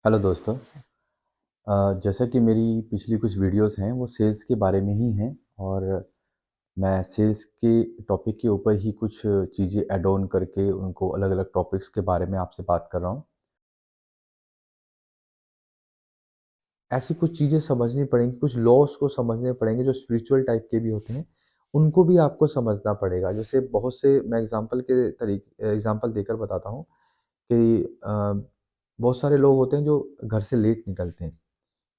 Hello दोस्तों। जैसा कि मेरी पिछली कुछ वीडियोस हैं वो सेल्स के बारे में ही हैं और मैं सेल्स के टॉपिक के ऊपर ही कुछ चीज़ें ऐड ऑन करके उनको अलग-अलग टॉपिक्स के बारे में आपसे बात कर रहा हूँ। ऐसी कुछ चीज़ें समझनी पड़ेंगी, कुछ लॉस को समझने पड़ेंगे जो स्पिरिचुअल टाइप के भी होते हैं, उनको भी आपको समझना पड़ेगा। जैसे बहुत से मैं एग्ज़ाम्पल देकर बताता हूँ कि बहुत सारे लोग होते हैं जो घर से लेट निकलते हैं।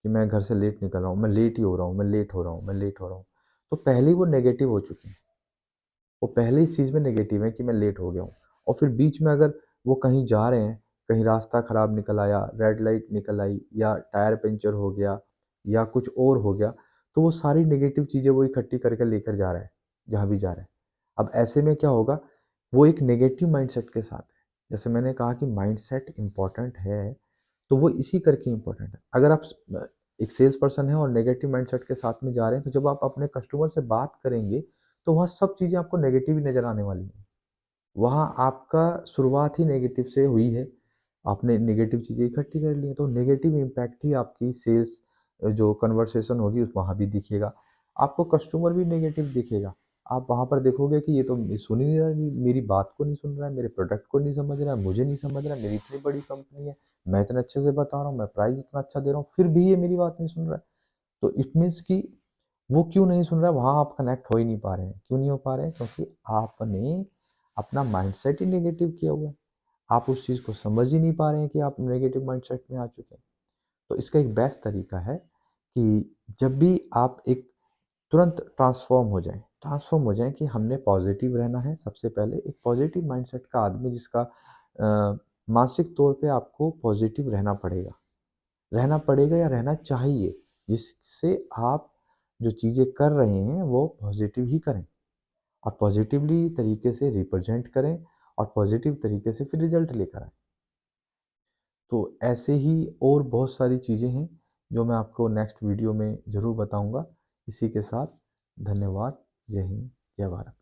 कि मैं घर से लेट निकल रहा हूँ, मैं लेट ही हो रहा हूँ, मैं लेट हो रहा हूँ, मैं लेट हो रहा हूँ। तो पहले ही वो नेगेटिव हो चुके हैं। वो पहले इस चीज़ में नेगेटिव है कि मैं लेट हो गया हूँ। और फिर बीच में अगर वो कहीं जा रहे हैं, कहीं रास्ता खराब निकल आया, रेड लाइट निकल आई या टायर पंक्चर हो गया या कुछ और हो गया, तो वो सारी नेगेटिव चीज़ें वो इकट्ठी करके लेकर जा रहा है, जहाँ भी जा रहा है। अब ऐसे में क्या होगा, वो एक नेगेटिव माइंडसेट के साथ है। जैसे मैंने कहा कि माइंडसेट इम्पोर्टेंट है, तो वो इसी करके इम्पोर्टेंट है। अगर आप एक सेल्स पर्सन हैं और नेगेटिव माइंडसेट के साथ में जा रहे हैं, तो जब आप अपने कस्टमर से बात करेंगे, तो वहाँ सब चीज़ें आपको नेगेटिव ही नज़र आने वाली हैं। वहाँ आपका शुरुआत ही नेगेटिव से हुई है। आपने नेगेटिव चीज़ें इकट्ठी कर ली हैं, तो नेगेटिव इम्पैक्ट ही आपकी सेल्स जो कन्वर्सेशन होगी उस वहाँ भी दिखेगा। आपको कस्टमर भी नेगेटिव दिखेगा। आप वहाँ पर देखोगे कि ये तो सुन ही नहीं रहा है, मेरी बात को नहीं सुन रहा है, मेरे प्रोडक्ट को नहीं समझ रहा है, मुझे नहीं समझ रहा है, मेरी इतनी बड़ी कंपनी है, मैं इतने अच्छे से बता रहा हूँ, मैं प्राइस इतना अच्छा दे रहा हूँ, फिर भी ये मेरी बात नहीं सुन रहा है। तो इट मीन्स कि वो क्यों नहीं सुन रहा है, वहाँ आप कनेक्ट हो ही नहीं पा रहे हैं। क्यों नहीं हो पा रहे हैं? क्योंकि आपने अपना माइंडसेट ही नेगेटिव किया हुआ है। आप उस चीज़ को समझ ही नहीं पा रहे हैं कि आप नेगेटिव माइंडसेट में आ चुके हैं। तो इसका एक बेस्ट तरीका है कि जब भी आप एक तुरंत ट्रांसफ़ॉर्म हो जाएँ कि हमने पॉज़िटिव रहना है। सबसे पहले एक पॉज़िटिव माइंडसेट का आदमी जिसका मानसिक तौर पे आपको पॉज़िटिव रहना पड़ेगा या रहना चाहिए, जिससे आप जो चीज़ें कर रहे हैं वो पॉज़िटिव ही करें और पॉज़िटिवली तरीके से रिप्रेज़ेंट करें और पॉज़िटिव तरीके से फिर रिज़ल्ट लेकर आएँ। तो ऐसे ही और बहुत सारी चीज़ें हैं जो मैं आपको नेक्स्ट वीडियो में ज़रूर बताऊँगा। इसी के साथ धन्यवाद। जय हिंद, जय भारत।